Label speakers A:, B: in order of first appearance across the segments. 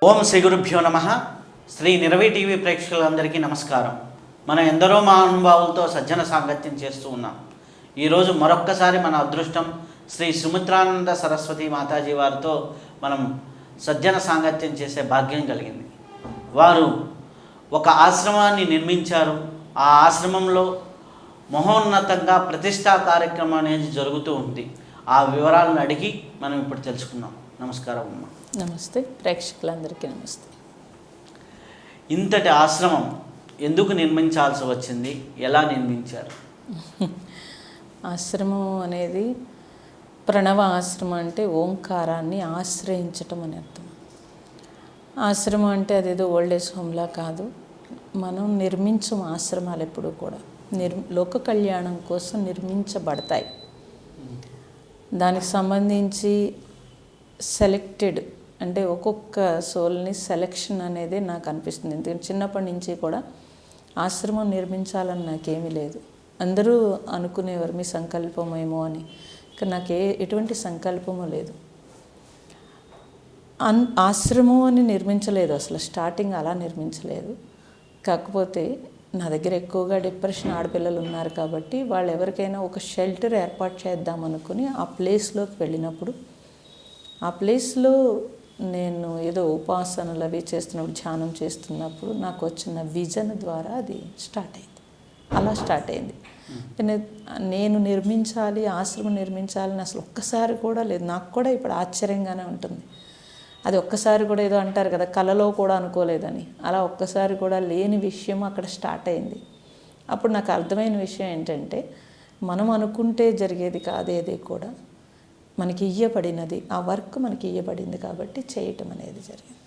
A: ఓం శ్రీ గురుభ్యో నమ. శ్రీ నిరవి టీవీ ప్రేక్షకులందరికీ నమస్కారం. మనం ఎందరో మహానుభావులతో సజ్జన సాంగత్యం చేస్తూ ఉన్నాం. ఈరోజు మరొక్కసారి మన అదృష్టం శ్రీ సుమిత్రానంద సరస్వతి మాతాజీ వారితో మనం సజ్జన సాంగత్యం చేసే భాగ్యం కలిగింది. వారు ఒక ఆశ్రమాన్ని నిర్మించారు. ఆ ఆశ్రమంలో మహోన్నతంగా ప్రతిష్టా కార్యక్రమం అనేది జరుగుతూ ఉంది. ఆ వివరాలను అడిగి మనం ఇప్పుడు తెలుసుకుందాం. నమస్కారం అమ్మ.
B: నమస్తే, ప్రేక్షకులందరికీ నమస్తే.
A: ఇంతటి ఆశ్రమం ఎందుకు నిర్మించాల్సి వచ్చింది? ఎలా నిర్మించారు?
B: ఆశ్రమం అనేది ప్రణవ ఆశ్రమం అంటే ఓంకారాన్ని ఆశ్రయించటం అని అర్థం. ఆశ్రమం అంటే అదేదో ఓల్డ్ ఏజ్ హోమ్లా కాదు. మనం నిర్మించం ఆశ్రమాలు ఎప్పుడూ కూడా లోక కళ్యాణం కోసం నిర్మించబడతాయి. దానికి సంబంధించి సెలెక్టెడ్ అంటే ఒక్కొక్క సోల్ని సెలెక్షన్ అనేది నాకు అనిపిస్తుంది. ఎందుకంటే చిన్నప్పటి నుంచి కూడా ఆశ్రమం నిర్మించాలని నాకేమీ లేదు. అందరూ అనుకునేవారు మీ సంకల్పమేమో అని, కానీ నాకు ఎటువంటి సంకల్పము లేదు. ఆశ్రమం అని నిర్మించలేదు, అసలు స్టార్టింగ్ అలా నిర్మించలేదు. కాకపోతే నా దగ్గర ఎక్కువగా డిప్రెషన్ ఆడపిల్లలు ఉన్నారు కాబట్టి వాళ్ళు ఎవరికైనా ఒక షెల్టర్ ఏర్పాటు చేద్దాం అనుకుని ఆ ప్లేస్లోకి వెళ్ళినప్పుడు, ఆ ప్లేస్లో నేను ఏదో ఉపాసనలు అవి చేస్తున్నప్పుడు, ధ్యానం చేస్తున్నప్పుడు నాకు వచ్చిన విజన్ ద్వారా అది స్టార్ట్ అయింది. అలా స్టార్ట్ అయింది. నేను నిర్మించాలి, ఆశ్రమం నిర్మించాలని అసలు ఒక్కసారి కూడా లేదు. నాకు కూడా ఇప్పుడు ఆశ్చర్యంగానే ఉంటుంది. అది ఒక్కసారి కూడా ఏదో అంటారు కదా, కలలో కూడా అనుకోలేదని, అలా ఒక్కసారి కూడా లేని విషయం అక్కడ స్టార్ట్ అయింది. అప్పుడు నాకు అర్థమైన విషయం ఏంటంటే, మనం అనుకుంటే జరిగేది కాదేది కూడా మనకి ఇయ్యబడినది, ఆ వర్క్ మనకి ఇయ్యబడింది కాబట్టి చేయటం అనేది జరిగింది.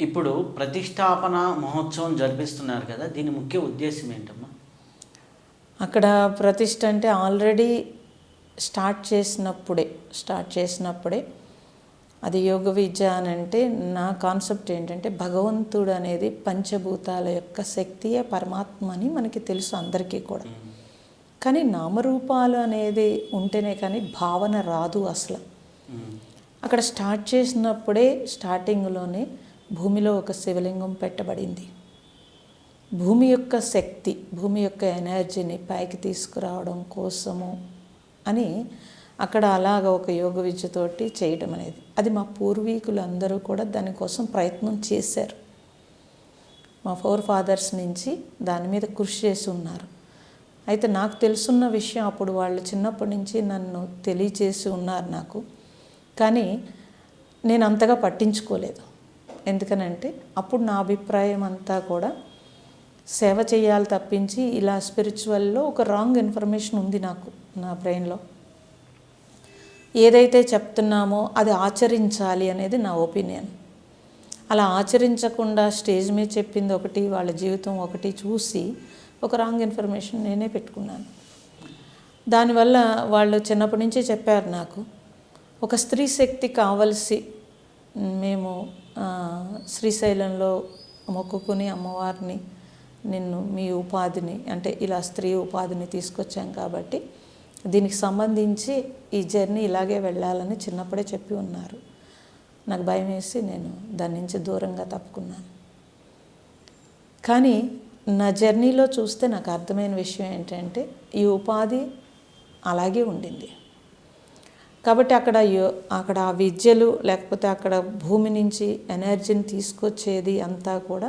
A: ఇప్పుడు ప్రతిష్టాపన మహోత్సవం జరిపిస్తున్నారు కదా, దీని ముఖ్య ఉద్దేశం ఏంటమ్మా?
B: అక్కడ ప్రతిష్ఠ అంటే ఆల్రెడీ స్టార్ట్ చేసినప్పుడే అది యోగ విద్య అని అంటే నా కాన్సెప్ట్ ఏంటంటే, భగవంతుడు అనేది పంచభూతాల యొక్క శక్తియే పరమాత్మ అని మనకి తెలుసు అందరికీ కూడా. కానీ నామరూపాలు అనేది ఉంటేనే కానీ భావన రాదు అసలు. అక్కడ స్టార్ట్ చేసినప్పుడే స్టార్టింగ్లోనే భూమిలో ఒక శివలింగం పెట్టబడింది. భూమి యొక్క శక్తి, భూమి యొక్క ఎనర్జీని పైకి తీసుకురావడం కోసము అని అక్కడ అలాగ ఒక యోగ విద్యతోటి చేయడం అనేది, అది మా పూర్వీకులు అందరూ కూడా దానికోసం ప్రయత్నం చేశారు. మా ఫోర్ ఫాదర్స్ నుంచి దాని మీద కృషి చేసి ఉన్నారు. అయితే నాకు తెలుసున్న విషయం అప్పుడు వాళ్ళు చిన్నప్పటి నుంచి నన్ను తెలియచేసి ఉన్నారు నాకు, కానీ నేను అంతగా పట్టించుకోలేదు. ఎందుకనంటే అప్పుడు నా అభిప్రాయం అంతా కూడా సేవ చేయాలి తప్పించి ఇలా స్పిరిచువల్లో ఒక రాంగ్ ఇన్ఫర్మేషన్ ఉంది నాకు నా బ్రెయిన్లో. ఏదైతే చెప్తున్నామో అది ఆచరించాలి అనేది నా ఒపీనియన్. అలా ఆచరించకుండా స్టేజ్ మీద చెప్పింది ఒకటి, వాళ్ళ జీవితం ఒకటి చూసి ఒక రాంగ్ ఇన్ఫర్మేషన్ నేనే పెట్టుకున్నాను. దానివల్ల వాళ్ళు చిన్నప్పటి నుంచి చెప్పారు నాకు, ఒక స్త్రీ శక్తి కావలసి మేము శ్రీశైలంలో మొక్కుకుని అమ్మవారిని నిన్ను మీ ఉపాధిని అంటే ఇలా స్త్రీ ఉపాధిని తీసుకొచ్చాం కాబట్టి దీనికి సంబంధించి ఈ జర్నీ ఇలాగే వెళ్ళాలని చిన్నప్పుడే చెప్పి ఉన్నారు. నాకు భయం వేసి నేను దాని నుంచి దూరంగా తప్పుకున్నాను. కానీ నా జర్నీలో చూస్తే నాకు అర్థమైన విషయం ఏంటంటే, ఈ ఉపాధి అలాగే ఉండింది కాబట్టి అక్కడ ఆ విద్యలు లేకపోతే అక్కడ భూమి నుంచి ఎనర్జీని తీసుకొచ్చేది అంతా కూడా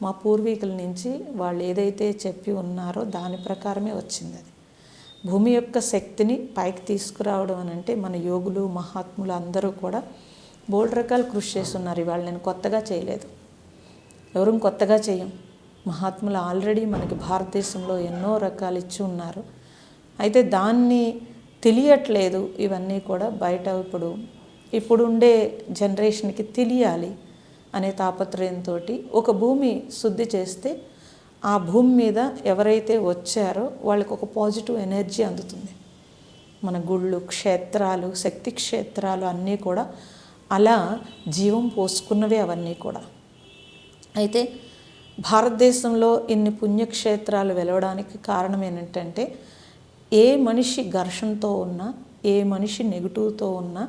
B: మా పూర్వీకుల నుంచి వాళ్ళు ఏదైతే చెప్పి ఉన్నారో దాని ప్రకారమే వచ్చింది. అది భూమి యొక్క శక్తిని పైకి తీసుకురావడం అని అంటే మన యోగులు మహాత్ములు అందరూ కూడా బోల్డ్ రకాలు కృషి చేస్తున్నారు. ఇవాళ నేను కొత్తగా చేయలేదు, ఎవరూ కొత్తగా చేయం. మహాత్ములు ఆల్రెడీ మనకి భారతదేశంలో ఎన్నో రకాలు ఇచ్చి ఉన్నారు. అయితే దాన్ని తెలియట్లేదు. ఇవన్నీ కూడా బయట ఇప్పుడుండే జనరేషన్కి తెలియాలి అనే తాపత్రయంతో ఒక భూమి శుద్ధి చేస్తే ఆ భూమి మీద ఎవరైతే వచ్చారో వాళ్ళకి ఒక పాజిటివ్ ఎనర్జీ అందుతుంది. మన గుళ్ళు, క్షేత్రాలు, శక్తి క్షేత్రాలు అన్నీ కూడా అలా జీవం పోసుకున్నవే అవన్నీ కూడా. అయితే భారతదేశంలో ఇన్ని పుణ్యక్షేత్రాలు వెలవడానికి కారణం ఏంటంటే, ఏ మనిషి ఘర్షణతో ఉన్నా, ఏ మనిషి నెగిటివ్తో ఉన్నా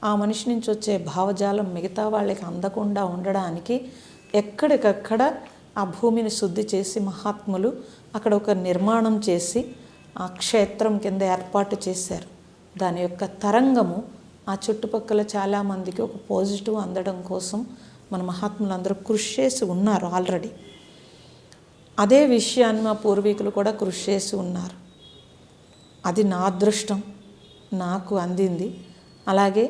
B: ఆ మనిషి నుంచి వచ్చే భావజాలం మిగతా వాళ్ళకి అందకుండా ఉండడానికి ఎక్కడికక్కడ ఆ భూమిని శుద్ధి చేసి మహాత్ములు అక్కడ ఒక నిర్మాణం చేసి ఆ క్షేత్రం కింద ఏర్పాటు చేశారు. దాని యొక్క తరంగము ఆ చుట్టుపక్కల చాలామందికి ఒక పాజిటివ్ అందడం కోసం మన మహాత్ములందరూ కృషి చేసి ఉన్నారు ఆల్రెడీ. అదే విషయాన్ని మా పూర్వీకులు కూడా కృషి చేసి ఉన్నారు. అది నా అదృష్టం, నాకు అందింది. అలాగే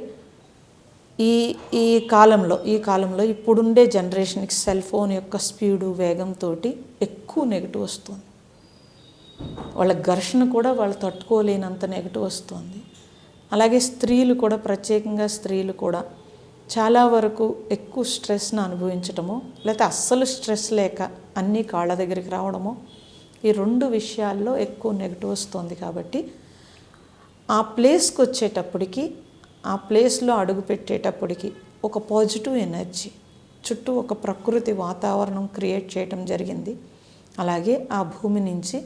B: ఈ కాలంలో ఇప్పుడుండే జనరేషన్కి సెల్ ఫోన్ యొక్క స్పీడు వేగంతో ఎక్కువ నెగిటివ్ వస్తుంది. వాళ్ళ ఘర్షణ కూడా వాళ్ళు తట్టుకోలేనంత నెగిటివ్ వస్తుంది. అలాగే ప్రత్యేకంగా స్త్రీలు కూడా చాలా వరకు ఎక్కువ స్ట్రెస్ను అనుభవించటము, లేకపోతే అస్సలు స్ట్రెస్ లేక అన్నీ కాళ్ళ దగ్గరికి రావడము, ఈ 2 విషయాల్లో ఎక్కువ నెగిటివ్ వస్తుంది. కాబట్టి ఆ ప్లేస్కి వచ్చేటప్పటికి, ఆ ప్లేస్లో అడుగు పెట్టేటప్పటికి ఒక పాజిటివ్ ఎనర్జీ చుట్టూ ఒక ప్రకృతి వాతావరణం క్రియేట్ చేయటం జరిగింది. అలాగే ఆ భూమి నుంచి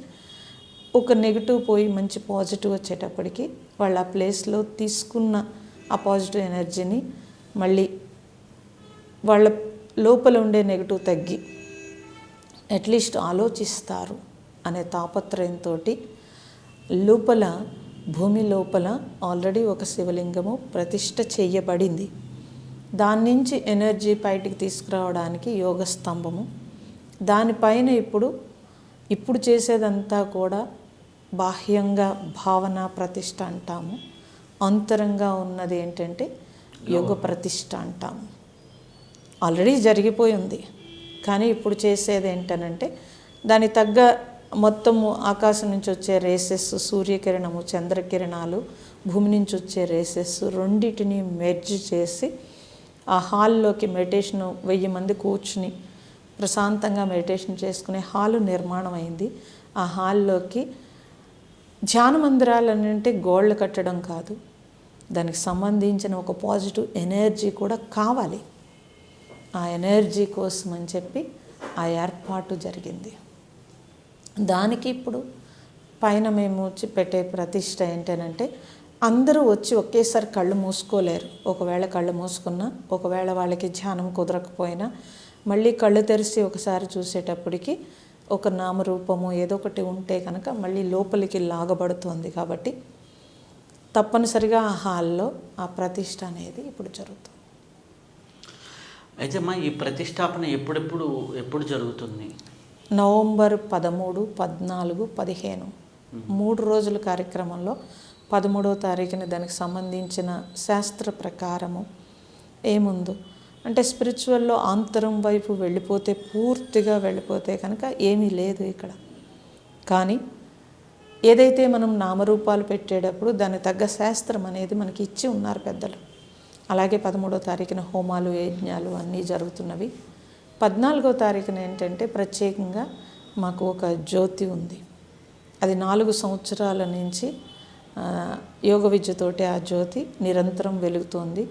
B: ఒక నెగిటివ్ పోయి మంచి పాజిటివ్ వచ్చేటప్పటికి వాళ్ళు ఆ ప్లేస్లో తీసుకున్న ఆ పాజిటివ్ ఎనర్జీని మళ్ళీ వాళ్ళ లోపల ఉండే నెగిటివ్ తగ్గి అట్లీస్ట్ ఆలోచిస్తారు అనే తాపత్రయంతో భూమి లోపల ఆల్రెడీ ఒక శివలింగము ప్రతిష్ఠ చేయబడింది. దాని నుంచి ఎనర్జీ బయటికి తీసుకురావడానికి యోగ స్తంభము, దానిపైన ఇప్పుడు చేసేదంతా కూడా బాహ్యంగా భావన ప్రతిష్ఠ అంటాము. అంతరంగా ఉన్నది ఏంటంటే యోగ ప్రతిష్ఠ అంటాము. ఆల్రెడీ జరిగిపోయి ఉంది. కానీ ఇప్పుడు చేసేది ఏంటనంటే దాని తగ్గ మొత్తము ఆకాశం నుంచి వచ్చే రేసెస్, సూర్యకిరణము, చంద్రకిరణాలు, భూమి నుంచి వచ్చే రేసెస్ రెండింటిని మెర్జ్ చేసి ఆ హాల్లోకి మెడిటేషన్ 1000 మంది కూర్చుని ప్రశాంతంగా మెడిటేషన్ చేసుకునే హాలు నిర్మాణం అయింది. ఆ హాల్లోకి ధ్యాన మందిరాలు అంటే గోళ్ళు కట్టడం కాదు, దానికి సంబంధించిన ఒక పాజిటివ్ ఎనర్జీ కూడా కావాలి. ఆ ఎనర్జీ కోసం అని చెప్పి ఆ ఏర్పాటు జరిగింది. దానికి ఇప్పుడు పైన మేము పెట్టే ప్రతిష్ట ఏంటంటే అందరూ వచ్చి ఒకేసారి కళ్ళు మూసుకోలేరు. ఒకవేళ కళ్ళు మూసుకున్నా, ఒకవేళ వాళ్ళకి ధ్యానం కుదరకపోయినా మళ్ళీ కళ్ళు తెరిచి ఒకసారి చూసేటప్పటికి ఒక నామరూపము ఏదో ఒకటి ఉంటే కనుక మళ్ళీ లోపలికి లాగబడుతుంది. కాబట్టి తప్పనిసరిగా ఆ హాల్లో ఆ ప్రతిష్ట అనేది ఇప్పుడు జరుగుతుంది.
A: అయితే అమ్మా, ఈ ప్రతిష్టాపన ఎప్పుడు జరుగుతుంది?
B: నవంబర్ 13, 14, 15 3 రోజుల కార్యక్రమంలో 13వ తారీఖున దానికి సంబంధించిన శాస్త్ర ప్రకారము ఏముందో అంటే స్పిరిచువల్లో ఆంతరం వైపు పూర్తిగా వెళ్ళిపోతే కనుక ఏమీ లేదు ఇక్కడ. కానీ ఏదైతే మనం నామరూపాలు పెట్టేటప్పుడు దానికి తగ్గ శాస్త్రం అనేది మనకి ఇచ్చి ఉన్నారు పెద్దలు. అలాగే 13వ తారీఖున హోమాలు, యజ్ఞాలు అన్నీ జరుగుతున్నవి. 14వ తారీఖున ఏంటంటే ప్రత్యేకంగా మాకు ఒక జ్యోతి ఉంది. అది 4 సంవత్సరాల నుంచి యోగ విద్యతోటి ఆ జ్యోతి నిరంతరం వెలుగుతోంది.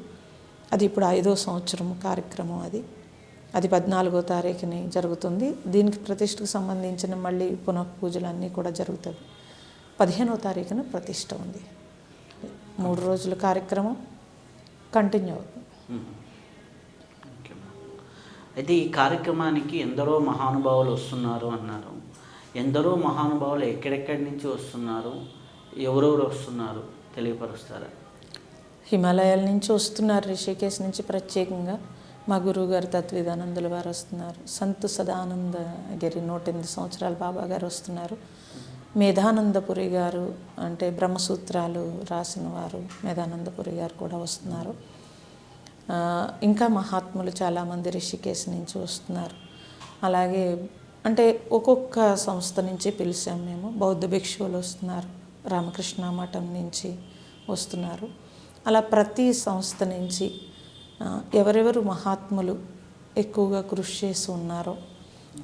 B: అది ఇప్పుడు 5వ సంవత్సరం కార్యక్రమం. అది 14వ తారీఖుని జరుగుతుంది. దీనికి ప్రతిష్టకు సంబంధించిన మళ్ళీ పునఃపూజలు అన్నీ కూడా జరుగుతాయి. 15వ తారీఖున ప్రతిష్ట ఉంది. 3 రోజుల కార్యక్రమం కంటిన్యూ అవుతుంది.
A: అయితే ఈ కార్యక్రమానికి ఎందరో మహానుభావులు వస్తున్నారు అన్నారు. ఎందరో మహానుభావులు ఎక్కడెక్కడి నుంచి వస్తున్నారు, ఎవరెవరు వస్తున్నారు తెలియపరుస్తారా?
B: హిమాలయాల నుంచి వస్తున్నారు. రిషికేశ్ నుంచి ప్రత్యేకంగా మా గురువు గారు తత్విదానందుల వారు వస్తున్నారు. సంత్ సదానందగిరి 108 సంవత్సరాల బాబా గారు వస్తున్నారు. మేధానందపురి గారు అంటే బ్రహ్మసూత్రాలు రాసిన వారు మేధానందపురి గారు కూడా వస్తున్నారు. ఇంకా మహాత్ములు చాలామంది రిషికేశ్ నుంచి వస్తున్నారు. అలాగే అంటే ఒక్కొక్క సంస్థ నుంచి పిలిచాం మేము. బౌద్ధ భిక్షువులు వస్తున్నారు, రామకృష్ణ మఠం నుంచి వస్తున్నారు. అలా ప్రతి సంస్థ నుంచి ఎవరెవరు మహాత్ములు ఎక్కువగా కృషి చేసి ఉన్నారో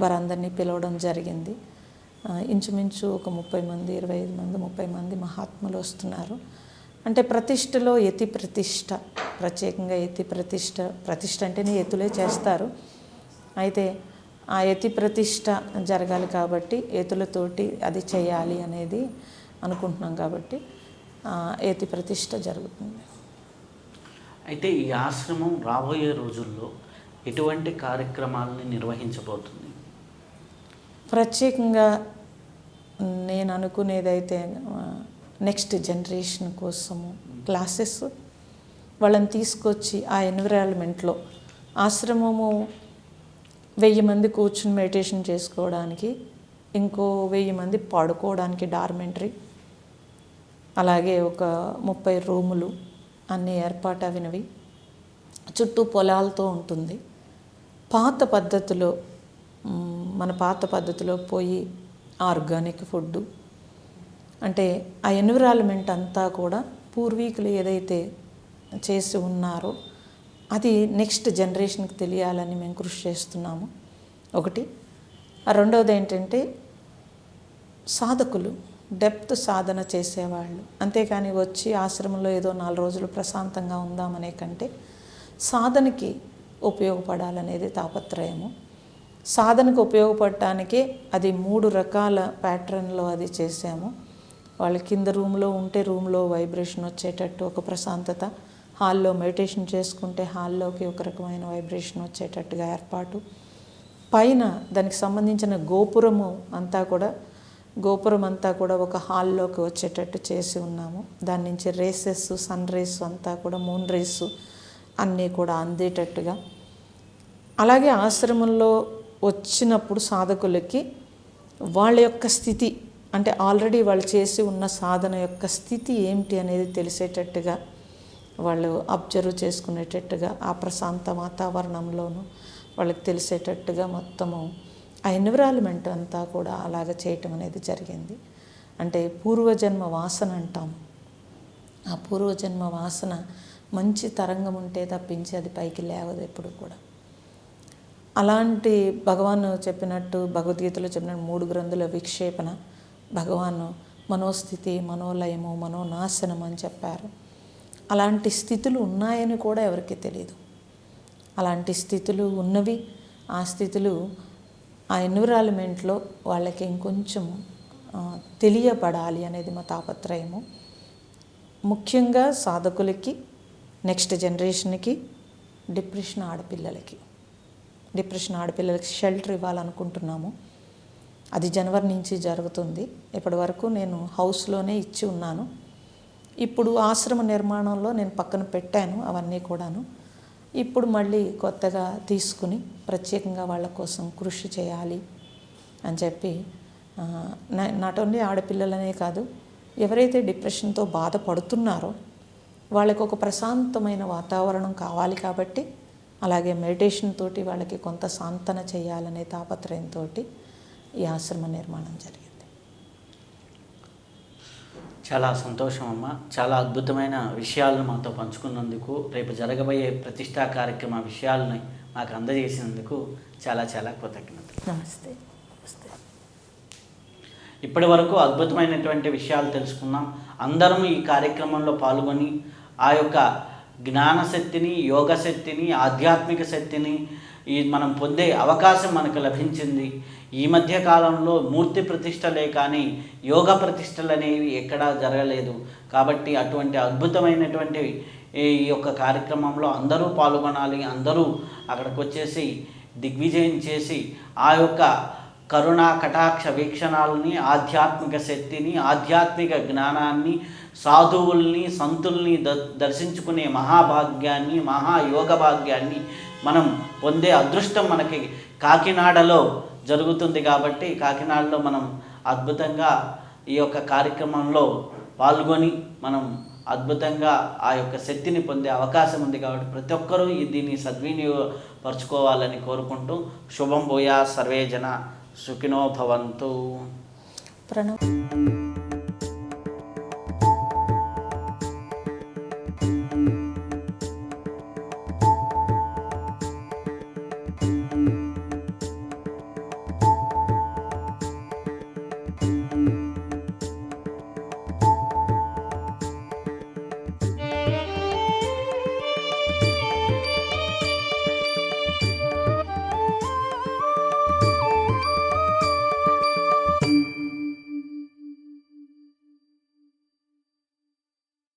B: వారందరినీ పిలవడం జరిగింది. ఇంచుమించు ఒక 30 మంది, 25 మంది, 30 మంది మహాత్ములు వస్తున్నారు. అంటే ప్రతిష్టలో యతి ప్రతిష్ట, ప్రత్యేకంగా యతి ప్రతిష్ట అంటేనే యతులే చేస్తారు. అయితే ఆ యతి ప్రతిష్ట జరగాలి కాబట్టి యతులతోటి అది చేయాలి అనేది అనుకుంటున్నాం. కాబట్టి యతి ప్రతిష్ట జరుగుతుంది.
A: అయితే ఈ ఆశ్రమం రాబోయే రోజుల్లో ఎటువంటి కార్యక్రమాలని నిర్వహించబోతుంది?
B: ప్రత్యేకంగా నేను అనుకునేదైతే నెక్స్ట్ జనరేషన్ కోసము క్లాసెస్ వాళ్ళని తీసుకొచ్చి ఆ ఎన్విరాన్మెంట్లో ఆశ్రమము 1000 మంది కూర్చుని మెడిటేషన్ చేసుకోవడానికి, ఇంకో 1000 మంది పడుకోవడానికి డార్మెంటరీ, అలాగే ఒక 30 రూములు అన్నీ ఏర్పాటు అవినవి, చుట్టూ పొలాలతో ఉంటుంది. పాత పద్ధతిలో మన పాత పద్ధతిలో పోయి ఆర్గానిక్ ఫుడ్డు, అంటే ఆ ఎన్విరాన్మెంట్ అంతా కూడా పూర్వీకులు ఏదైతే చేసి ఉన్నారో అది నెక్స్ట్ జనరేషన్కి తెలియాలని మేము కృషి చేస్తున్నాము. ఒకటి. రెండవది ఏంటంటే సాధకులు, డెప్త్ సాధన చేసేవాళ్ళు, అంతేకాని వచ్చి ఆశ్రమంలో ఏదో 4 రోజులు ప్రశాంతంగా ఉందామనే కంటే సాధనకి ఉపయోగపడాలనేది తాపత్రయము. సాధనకు ఉపయోగపడటానికి అది 3 రకాల ప్యాటర్న్లో అది చేసాము. వాళ్ళ కింద రూమ్లో ఉంటే రూమ్లో వైబ్రేషన్ వచ్చేటట్టు ఒక ప్రశాంతత, హాల్లో మెడిటేషన్ చేసుకుంటే హాల్లోకి ఒక రకమైన వైబ్రేషన్ వచ్చేటట్టుగా ఏర్పాటు, పైన దానికి సంబంధించిన గోపురం అంతా కూడా ఒక హాల్లోకి వచ్చేటట్టు చేసి ఉన్నాము. దాని నుంచి రేసెస్, సన్ రేస్ అంతా కూడా, మూన్ రేస్ అన్నీ కూడా అందేటట్టుగా. అలాగే ఆశ్రమంలో వచ్చినప్పుడు సాధకులకి వాళ్ళ యొక్క స్థితి, అంటే ఆల్రెడీ వాళ్ళు చేసి ఉన్న సాధన యొక్క స్థితి ఏమిటి అనేది తెలిసేటట్టుగా, వాళ్ళు అబ్జర్వ్ చేసుకునేటట్టుగా, ఆ ప్రశాంత వాతావరణంలోనూ వాళ్ళకి తెలిసేటట్టుగా మొత్తము ఆ ఎన్విరాన్మెంట్ అంతా కూడా అలాగ చేయటం అనేది జరిగింది. అంటే పూర్వజన్మ వాసన అంటాం. ఆ పూర్వజన్మ వాసన మంచి తరంగం ఉంటే తప్పించి అది పైకి లేవదు ఎప్పుడు కూడా. అలాంటి భగవాను చెప్పినట్టు, భగవద్గీతలో చెప్పినట్టు 3 గ్రంథుల విక్షేపణ, భగవాను మనోస్థితి, మనోలయము, మనోనాశనం అని చెప్పారు. అలాంటి స్థితులు ఉన్నాయని కూడా ఎవరికి తెలియదు. అలాంటి స్థితులు ఉన్నవి. ఆ స్థితులు ఆ ఎన్విరాన్మెంట్లో వాళ్ళకి ఇంకొంచెం తెలియబడాలి అనేది మా తాపత్రయము. ముఖ్యంగా సాధకులకి, నెక్స్ట్ జనరేషన్కి, డిప్రెషన్ ఆడపిల్లలకి షెల్టర్ ఇవ్వాలనుకుంటున్నాము. అది జనవరి నుంచి జరుగుతుంది. ఇప్పటి వరకు నేను హౌస్లోనే ఇచ్చి ఉన్నాను. ఇప్పుడు ఆశ్రమ నిర్మాణంలో నేను పక్కన పెట్టాను అవన్నీ కూడాను. ఇప్పుడు మళ్ళీ కొత్తగా తీసుకుని ప్రత్యేకంగా వాళ్ళ కోసం కృషి చేయాలి అని చెప్పి, నాట్ ఓన్లీ ఆడపిల్లలనే కాదు, ఎవరైతే డిప్రెషన్తో బాధపడుతున్నారో వాళ్ళకి ఒక ప్రశాంతమైన వాతావరణం కావాలి కాబట్టి, అలాగే మెడిటేషన్ తోటి వాళ్ళకి కొంత సాంతన చేయాలనే తాపత్రయంతో ఈ ఆశ్రమ నిర్మాణం జరిగింది.
A: చాలా సంతోషం అమ్మ. చాలా అద్భుతమైన విషయాలను మాతో పంచుకున్నందుకు, రేపు జరగబోయే ప్రతిష్టా కార్యక్రమ విషయాలని మాకు అందజేసినందుకు చాలా చాలా కృతజ్ఞతలు.
B: నమస్తే.
A: ఇప్పటి వరకు అద్భుతమైనటువంటి విషయాలు తెలుసుకున్నాం. అందరం ఈ కార్యక్రమంలో పాల్గొని ఆ యొక్క జ్ఞానశక్తిని, యోగశక్తిని, ఆధ్యాత్మిక శక్తిని మనం పొందే అవకాశం మనకు లభించింది. ఈ మధ్య కాలంలో మూర్తి ప్రతిష్టలే కానీ యోగ ప్రతిష్టలు అనేవి ఎక్కడా జరగలేదు. కాబట్టి అటువంటి అద్భుతమైనటువంటి ఈ యొక్క కార్యక్రమంలో అందరూ పాల్గొనాలి. అందరూ అక్కడికి వచ్చేసి దిగ్విజయం చేసి ఆ యొక్క కరుణా కటాక్ష వీక్షణాలని, ఆధ్యాత్మిక శక్తిని, ఆధ్యాత్మిక జ్ఞానాన్ని, సాధువుల్ని, సంతుల్ని దర్శించుకునే మహాభాగ్యాన్ని, మహాయోగ భాగ్యాన్ని మనం పొందే అదృష్టం మనకి కాకినాడలో జరుగుతుంది. కాబట్టి కాకినాడలో మనం అద్భుతంగా ఈ యొక్క కార్యక్రమంలో పాల్గొని మనం అద్భుతంగా ఆ యొక్క శక్తిని పొందే అవకాశం ఉంది. కాబట్టి ప్రతి ఒక్కరూ దీన్ని సద్వినియోగపరచుకోవాలని కోరుకుంటూ, శుభం భూయా, సర్వే జన సుఖినో భవంతు.
B: ప్రణవ్.